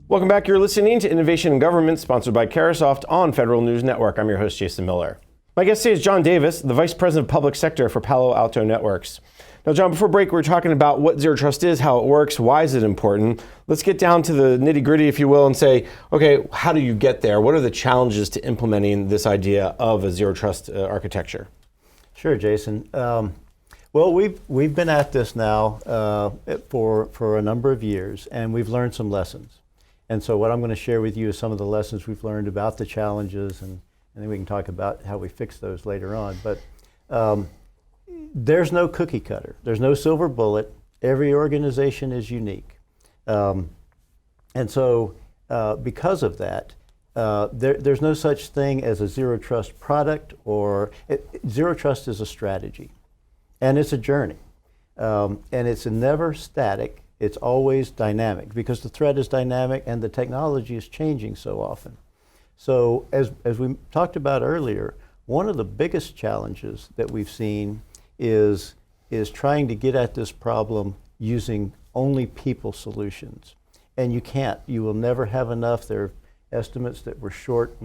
Welcome back. You're listening to Innovation in Government, sponsored by Carasoft on Federal News Network. I'm your host, Jason Miller. My guest today is John Davis, the Vice President of Public Sector for Palo Alto Networks. Now, John, before break, we were talking about what Zero Trust is, how it works, why is it important. Let's get down to the nitty-gritty, if you will, and say, okay, how do you get there? What are the challenges to implementing this idea of a Zero Trust architecture? Sure, Jason. Well, we've been at this now for a number of years, and we've learned some lessons. And so what I'm going to share with you is some of the lessons we've learned about the challenges, and then we can talk about how we fix those later on. But there's no cookie cutter. There's no silver bullet. Every organization is unique. And so because of that, there's no such thing as a Zero Trust product, or Zero Trust is a strategy, and it's a journey. And it's never static. It's always dynamic, because the threat is dynamic and the technology is changing so often. So as we talked about earlier, one of the biggest challenges that we've seen is trying to get at this problem using only people solutions. And you can't. You will never have enough. There are estimates that we're short,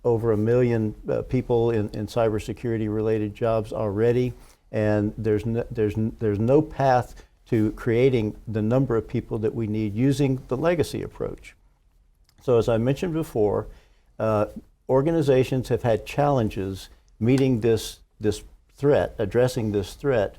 over 1 million people in cybersecurity related jobs already, and there's no path to creating the number of people that we need using the legacy approach. So as I mentioned before, organizations have had challenges meeting this threat, addressing this threat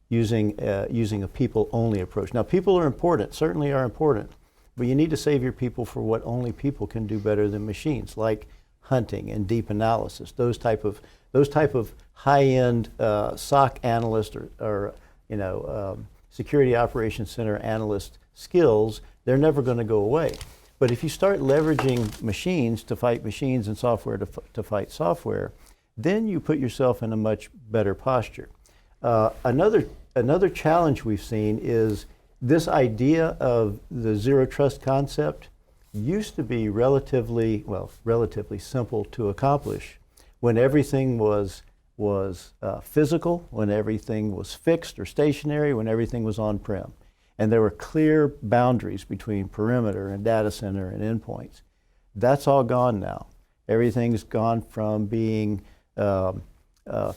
using a people-only approach. Now, people are important, certainly are important, but you need to save your people for what only people can do better than machines, like hunting and deep analysis. Those type of high-end SOC analyst or Security Operations Center analyst skills, they're never going to go away. But if you start leveraging machines to fight machines and software to fight software, then you put yourself in a much better posture. Another challenge we've seen is this idea of the Zero Trust concept used to be relatively simple to accomplish when everything was physical, when everything was fixed or stationary, when everything was on-prem. And there were clear boundaries between perimeter and data center and endpoints. That's all gone now. Everything's gone from being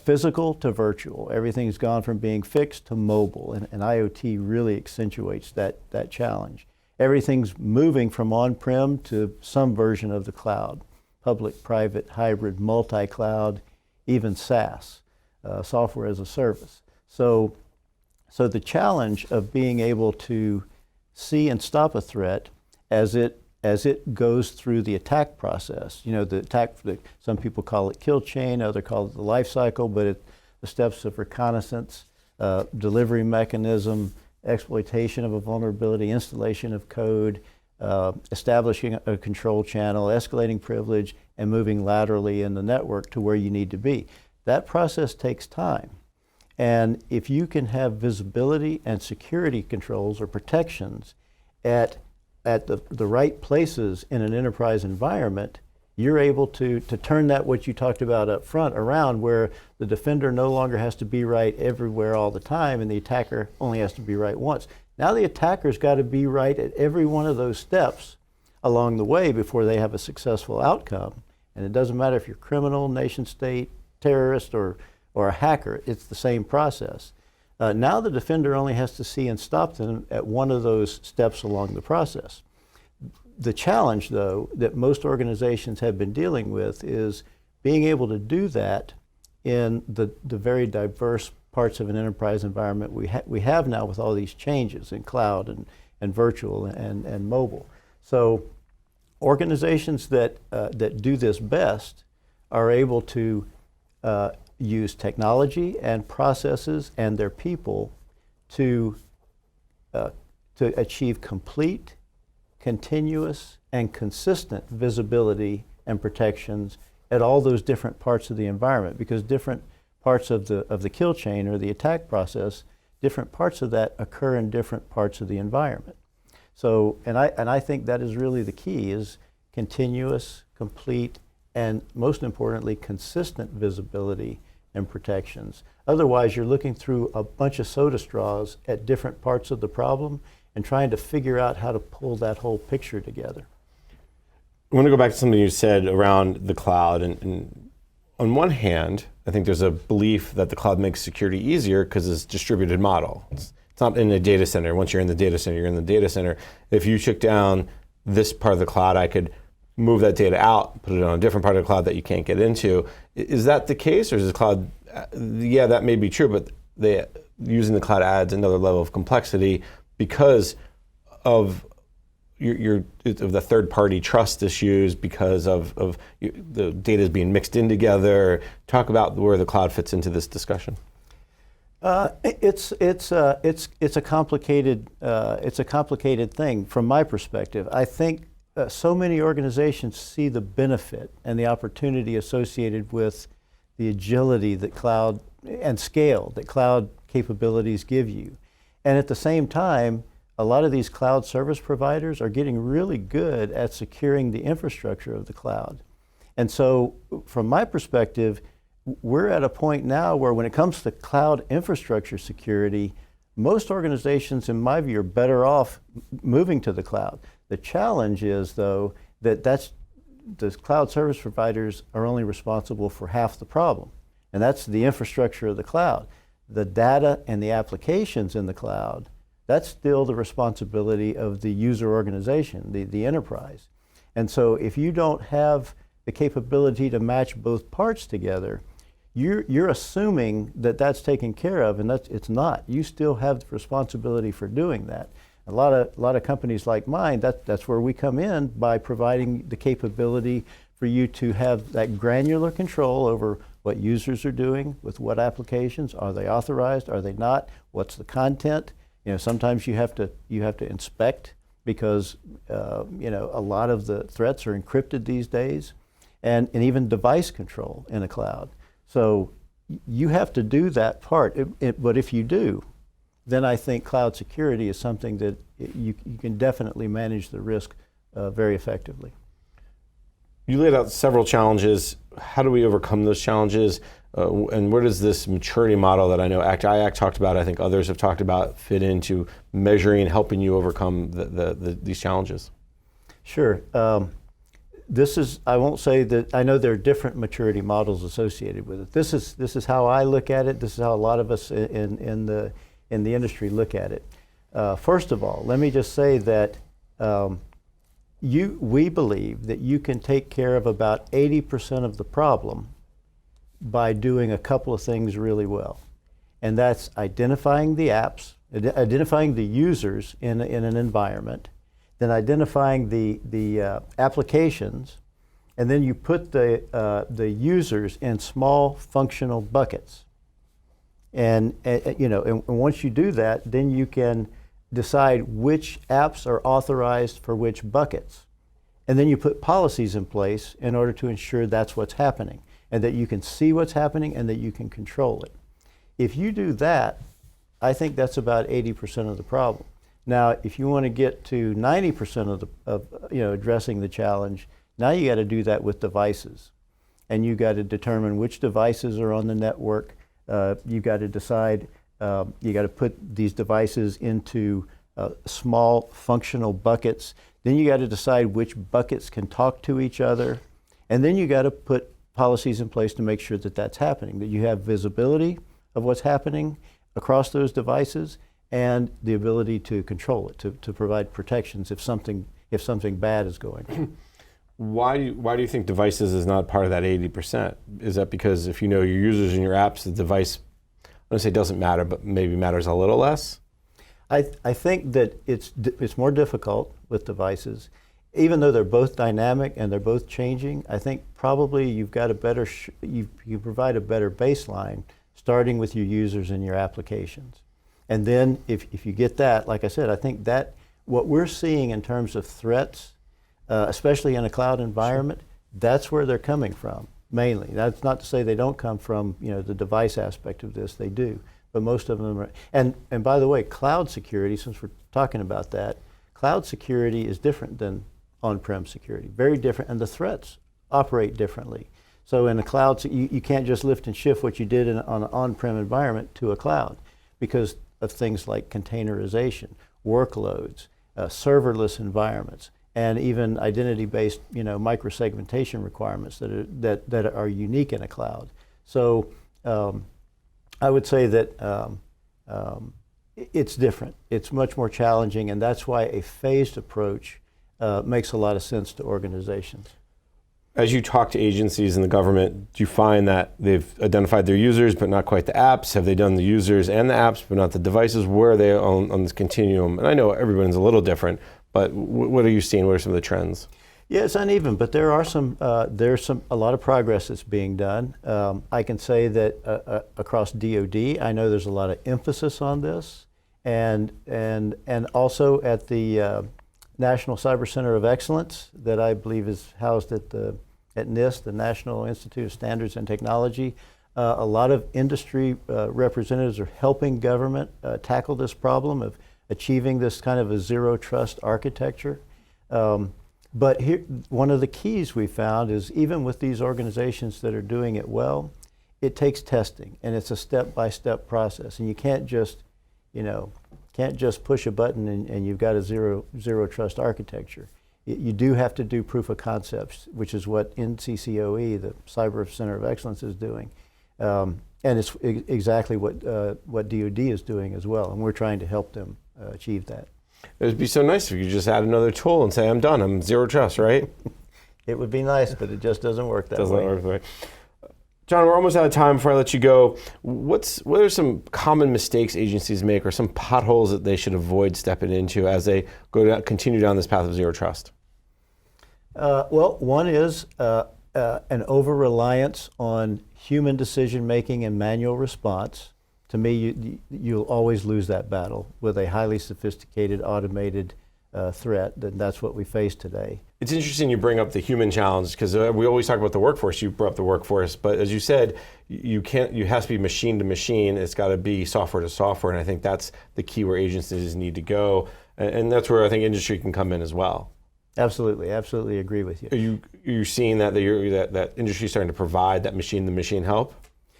physical to virtual. Everything's gone from being fixed to mobile, and IoT really accentuates that challenge. Everything's moving from on-prem to some version of the cloud, public, private, hybrid, multi-cloud, even SaaS, software as a service. So the challenge of being able to see and stop a threat as it goes through the attack process, the attack, some people call it kill chain, others call it the life cycle, but the steps of reconnaissance, delivery mechanism, exploitation of a vulnerability, installation of code, establishing a control channel, escalating privilege, and moving laterally in the network to where you need to be. That process takes time. And if you can have visibility and security controls or protections at the right places in an enterprise environment, you're able to turn that, what you talked about up front, around, where the defender no longer has to be right everywhere all the time and the attacker only has to be right once. Now the attacker's got to be right at every one of those steps along the way before they have a successful outcome. And it doesn't matter if you're criminal, nation state, terrorist, or a hacker, it's the same process. Now the defender only has to see and stop them at one of those steps along the process. The challenge, though, that most organizations have been dealing with is being able to do that in the very diverse parts of an enterprise environment we have now, with all these changes in cloud and virtual and mobile. So organizations that do this best are able to use technology and processes and their people to achieve complete, continuous, and consistent visibility and protections at all those different parts of the environment, because different parts of the kill chain or the attack process, different parts of that occur in different parts of the environment. So, and I think that is really the key, is continuous, complete, and most importantly, consistent visibility and protections. Otherwise, you're looking through a bunch of soda straws at different parts of the problem, and trying to figure out how to pull that whole picture together. I want to go back to something you said around the cloud. And on one hand, I think there's a belief that the cloud makes security easier because it's a distributed model. It's not in a data center. Once you're in the data center, you're in the data center. If you took down this part of the cloud, I could move that data out, put it on a different part of the cloud that you can't get into. Is that the case, or is the cloud, yeah, that may be true, but using the cloud adds another level of complexity because of of the third-party trust issues, because of the data is being mixed in together? Talk about where the cloud fits into this discussion. It's a complicated thing from my perspective. I think so many organizations see the benefit and the opportunity associated with the agility that cloud and scale that cloud capabilities give you, and at the same time, a lot of these cloud service providers are getting really good at securing the infrastructure of the cloud. And so from my perspective, we're at a point now where when it comes to cloud infrastructure security, most organizations, in my view, are better off moving to the cloud. The challenge is, though, that the cloud service providers are only responsible for half the problem, and that's the infrastructure of the cloud. The data and the applications in the cloud, that's still the responsibility of the user organization, the enterprise. And so if you don't have the capability to match both parts together, you're assuming that that's taken care of, and it's not. You still have the responsibility for doing that. A lot of companies like mine, that's where we come in by providing the capability for you to have that granular control over what users are doing with what applications. Are they authorized? Are they not? What's the content? Sometimes you have to inspect because a lot of the threats are encrypted these days, and even device control in a cloud. So you have to do that part. But if you do, then I think cloud security is something that you can definitely manage the risk very effectively. You laid out several challenges. How do we overcome those challenges? And where does this maturity model that I know IAC talked about, I think others have talked about, fit into measuring and helping you overcome these challenges? Sure. I won't say that, I know there are different maturity models associated with it. This is how I look at it. This is how a lot of us in the industry look at it. First of all, let me just say that we believe that you can take care of about 80% of the problem by doing a couple of things really well. And that's identifying the apps, identifying the users in an environment, then identifying the applications, and then you put the users in small functional buckets. And once you do that, then you can decide which apps are authorized for which buckets. And then you put policies in place in order to ensure that's what's happening, and that you can see what's happening and that you can control it. If you do that, I think that's about 80% of the problem. Now, if you want to get to 90% of addressing the challenge, now you got to do that with devices, and you got to determine which devices are on the network. You got to decide. You got to put these devices into small functional buckets. Then you got to decide which buckets can talk to each other, and then you got to put policies in place to make sure that that's happening, that you have visibility of what's happening across those devices and the ability to control it, to provide protections if something bad is going on. Why do you think devices is not part of that 80%? Is that because if you know your users and your apps, the device, I don't say doesn't matter, but maybe matters a little less? I think that it's more difficult with devices. Even though they're both dynamic and they're both changing, I think probably you've got you provide a better baseline starting with your users and your applications. And then if you get that, like I said, I think that what we're seeing in terms of threats, especially in a cloud environment, that's where they're coming from, mainly. That's not to say they don't come from the device aspect of this, they do. But most of them are, and by the way, cloud security, since we're talking about that, cloud security is different than on-prem security, very different, and the threats operate differently. So in a cloud, you can't just lift and shift what you did on an on-prem environment to a cloud, because of things like containerization, workloads, serverless environments, and even identity-based, microsegmentation requirements that are unique in a cloud. So I would say that it's different. It's much more challenging, and that's why a phased approach makes a lot of sense to organizations. As you talk to agencies in the government, do you find that they've identified their users but not quite the apps? Have they done the users and the apps but not the devices? Where are they on this continuum? And I know everyone's a little different, but what are you seeing? What are some of the trends? Yeah, it's uneven, but there's a lot of progress that's being done. I can say that across DoD, I know there's a lot of emphasis on this, and also at the National Cyber Center of Excellence that I believe is housed at NIST, the National Institute of Standards and Technology. A lot of industry representatives are helping government tackle this problem of achieving this kind of a zero trust architecture. But here, one of the keys we found is even with these organizations that are doing it well, it takes testing, and it's a step-by-step process, and you can't just push a button and you've got a zero trust architecture. You do have to do proof of concepts, which is what NCCOE, the Cyber Center of Excellence, is doing. And it's exactly what DoD is doing as well, and we're trying to help them achieve that. It would be so nice if you could just add another tool and say, I'm done, I'm zero trust, right? It would be nice, but it just doesn't work that way. Doesn't work that way. John, we're almost out of time. Before I let you go, what are some common mistakes agencies make, or some potholes that they should avoid stepping into as they continue down this path of zero trust? Well, one is an over-reliance on human decision-making and manual response. To me, you'll always lose that battle with a highly sophisticated, automated threat. That's what we face today. It's interesting you bring up the human challenge, because we always talk about the workforce. You brought up the workforce, but as you said, you have to be machine to machine. It's got to be software to software, and I think that's the key where agencies need to go, and that's where I think industry can come in as well. Absolutely agree with you. Are you seeing that that industry is starting to provide that machine to machine help?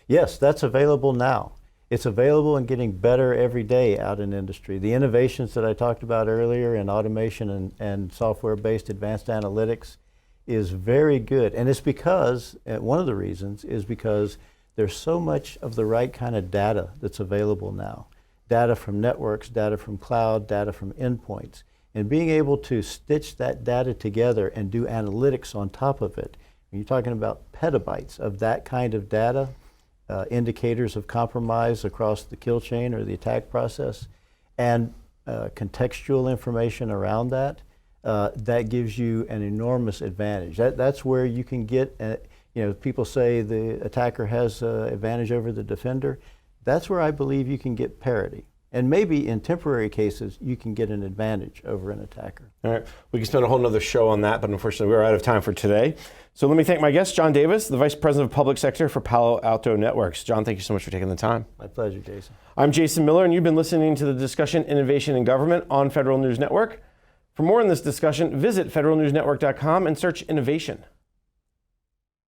Yes, that's available now. It's available and getting better every day out in industry. The innovations that I talked about earlier in automation and software-based advanced analytics is very good. And it's because, one of the reasons is because there's so much of the right kind of data that's available now. Data from networks, data from cloud, data from endpoints. And being able to stitch that data together and do analytics on top of it. When you're talking about petabytes of that kind of data, indicators of compromise across the kill chain or the attack process, and contextual information around that, that gives you an enormous advantage. That's where you can get, people say the attacker has advantage over the defender. That's where I believe you can get parity. And maybe in temporary cases, you can get an advantage over an attacker. All right, we can spend a whole nother show on that, but unfortunately we're out of time for today. So let me thank my guest, John Davis, the Vice President of Public Sector for Palo Alto Networks. John, thank you so much for taking the time. My pleasure, Jason. I'm Jason Miller, and you've been listening to the discussion Innovation in Government on Federal News Network. For more on this discussion, visit federalnewsnetwork.com and search innovation.